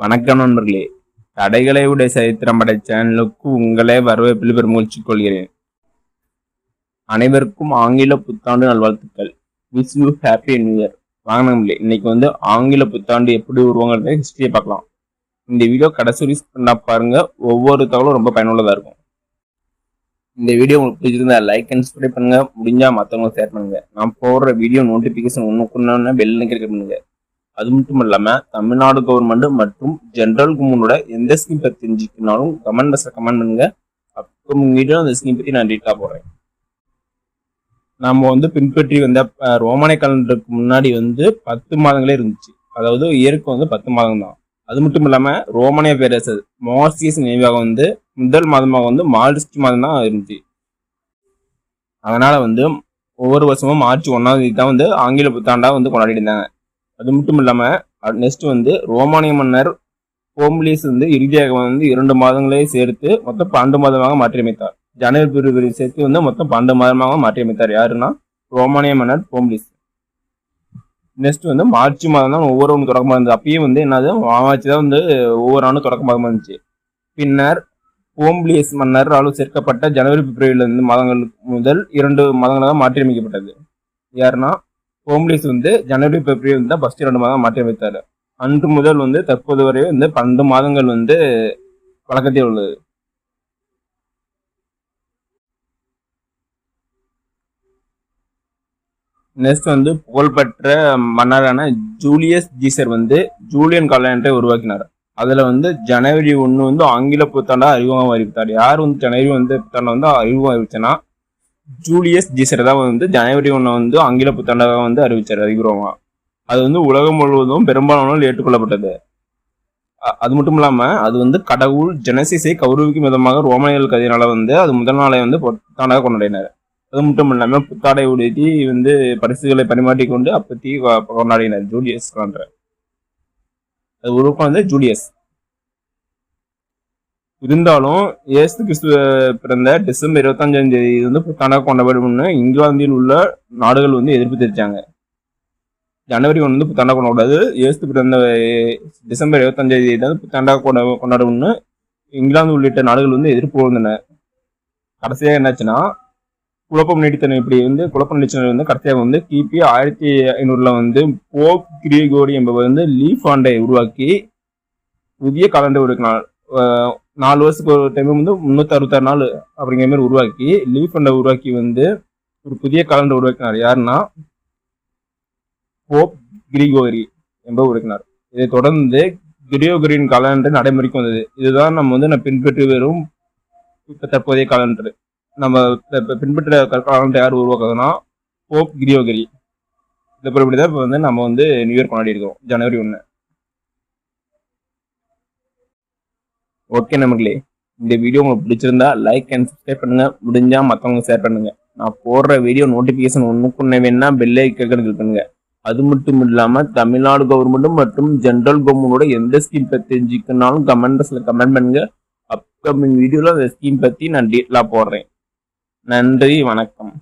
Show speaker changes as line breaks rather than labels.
வணக்கம் நண்பர்களே. தடைகளை உடைய சரித்திரம் படை சேனலுக்கு உங்களே வரவேற்பில் பெருமூழ்ச்சிக் கொள்கிறேன். அனைவருக்கும் ஆங்கில புத்தாண்டு நல்வாழ்த்துக்கள். Wish you happy new year. வாங்க நண்பர்களே, இன்னைக்கு ஆங்கில புத்தாண்டு எப்படி உருவாங்கிறத ஹிஸ்டரியை பார்க்கலாம். இந்த வீடியோ கடைசி பண்ணா பாருங்க, ஒவ்வொரு தகவலும் ரொம்ப பயனுள்ளதா இருக்கும். இந்த வீடியோ உங்களுக்கு பிடிச்சிருந்தா லைக் அண்ட் சப்ஸ்கிரைப் பண்ணுங்க, முடிஞ்சா மற்றவங்களுக்கு ஷேர் பண்ணுங்க. நான் போடுற வீடியோ நோட்டிபிகேஷன் ஒன்றுக்குன்னு பெல் கிளிக் பண்ணுங்க. அது மட்டும் இல்லாம தமிழ்நாடு கவர்மெண்ட் மற்றும் ஜெனரல் கவர்மெண்டோட எந்த ஸ்கீம் பத்தி தெரிஞ்சுக்கனாலும் கமெண்ட் கமெண்ட் பண்ணுங்க. அப்புறம் வீடியோ அந்த ஸ்கீம் பத்தி நான் டீட்டா போடுறேன். நம்ம பின்பற்றி வந்த ரோமானிய காலண்டருக்கு முன்னாடி 10 மாதங்களே இருந்துச்சு. அதாவது இயருக்கு 10 மாதம் தான். அது மட்டும் இல்லாம ரோமானிய பேரரசர் மார்சியஸ் நினைவாக முதல் மாதமாக மார்ச் மாதம் தான் இருந்துச்சு. அதனால ஒவ்வொரு வருஷமும் மார்ச் 1ஆம் தேதி தான் ஆங்கில புத்தாண்டா கொண்டாடிட்டு இருந்தாங்க. அது மட்டும் இல்லாம நெக்ஸ்ட் ரோமானிய மன்னர் போம்பிலியஸ் இறுதியாக 2 மாதங்களே சேர்த்து மொத்தம் 12 மாதமாக மாற்றியமைத்தார். ஜனவரி பிப்ரவரி சேர்த்து மொத்தம் 12 மாதமாக மாற்றியமைத்தார். யாருன்னா ரோமானிய மன்னர் போம்பிலியஸ். நெக்ஸ்ட் மார்ச் மாதம் தான் ஒவ்வொரு ஒன்று தொடக்கமாக இருந்தது. அப்பயும் என்னது மார்ச் தான் ஒவ்வொரு ஆண்டும் தொடக்கமாக இருந்துச்சு. பின்னர் போம்பிலியஸ் மன்னர் சேர்க்கப்பட்ட ஜனவரி பிப்ரவரியிலிருந்து மாதங்களுக்கு முதல் 2 மாதங்களாக மாற்றியமைக்கப்பட்டது. யாருன்னா போம்பிலியஸ் ஜனவரி பிப்ரவரி தான் ஃபர்ஸ்ட் 2 மாதம் மாற்றி அமைத்தார். அன்று முதல் தற்போது வரை 12 மாதங்கள் வழக்கத்தில் உள்ளது. நெக்ஸ்ட் புகழ்பெற்ற மன்னரான ஜூலியஸ் சீசர் ஜூலியன் காலண்டரை உருவாக்கினார். அதுல ஜனவரி 1 ஆங்கில புத்தாண்டா அறிமுகம் அறிவித்தார். யார் ஜனவரி புத்தாண்டை அறிமுகம் அறிவிச்சனா ஜூலியஸ் சீசர் தான் ஜனவரி 1 ஆங்கில புத்தாண்டாக அறிவிச்சார் அதிகபூர்வமா. அது உலகம் முழுவதும் பெரும்பாலானோர் ஏற்றுக்கொள்ளப்பட்டது. அது மட்டும் இல்லாம அது கடவுள் ஜெனசிஸை கௌரவிக்கும் விதமாக ரோமானியர்கள் கதையினால அது முதல் நாளை புத்தாண்டாக கொண்டாடினார். அது மட்டும் இல்லாம புத்தாடை உடுத்தி பரிசுகளை பரிமாற்றி கொண்டு அப்பத்தி கொண்டாடினார் ஜூலியஸ் காலண்டர். அது உருவாக்கம் ஜூலியஸ். இருந்தாலும் இயேசு கிறிஸ்து பிறந்த டிசம்பர் 25ஆம் தேதி புத்தாண்டாக கொண்டாடப்படும்னு இங்கிலாந்தில் உள்ள நாடுகள் எதிர்ப்பு தெரிவிச்சாங்க. ஜனவரி 1 புத்தாண்டாக கொண்டாடாது, இயேசு பிறந்த டிசம்பர் 25ஆம் தேதி புத்தாண்டாக கொண்டாடும்னு இங்கிலாந்து உள்ளிட்ட நாடுகள் எதிர்ப்பு வந்தன. கடைசியாக என்னாச்சுன்னா குழப்பம் நீடித்தன. இப்படி குழப்பம் நீடிச்சனர் கடைசியாக கிபி 1500 போப் கிரிகோரி என்பவர் லீஃப் ஆண்டை உருவாக்கி புதிய காலண்டர் உருவாக்கினார். 4 வருஷத்துக்கு ஒரு டைம் 366 நாள் அப்படிங்கிற மாதிரி உருவாக்கி லீஃப் ஆண்டை உருவாக்கி ஒரு புதிய காலண்டர் உருவாக்கினார். யாருன்னா போப் கிரிகோரி என்பவர் உருவாக்கினார். இதை தொடர்ந்து கிரிகோரியின் காலண்டர் நடைமுறைக்கு வந்தது. இதுதான் நம்ம பின்பற்றி வரும் இப்ப தற்போதைய காலண்டர். நம்ம பின்பற்ற காலண்டர் யார் உருவாக்குறதுன்னா போப் கிரிகோரி. இப்படிதான் இப்ப நம்ம நியூ இயர் கொண்டாடி இருக்கோம் ஜனவரி 1. ஓகே நண்பர்களே, இந்த வீடியோ உங்களுக்கு பிடிச்சிருந்தா லைக் அண்ட் சப்ஸ்கிரைப் பண்ணுங்க, முடிஞ்சா மற்றவங்க ஷேர் பண்ணுங்க. நான் போடுற வீடியோ நோட்டிபிகேஷன் ஒன்றுக்குன்னே வேணா பெல் ஐக்கன் கிளிக் பண்ணுங்க. அது மட்டும் இல்லாம தமிழ்நாடு கவர்மெண்ட் மற்றும் ஜெனரல் கவர்மெண்டோட எந்த ஸ்கீம் பத்தி தெரிஞ்சுக்கனாலும் கமெண்ட்ஸ்ல கமெண்ட் பண்ணுங்க. அப்கமிங் வீடியோல அந்த ஸ்கீம் பத்தி நான் டீட்டெயிலா போடுறேன். நன்றி, வணக்கம்.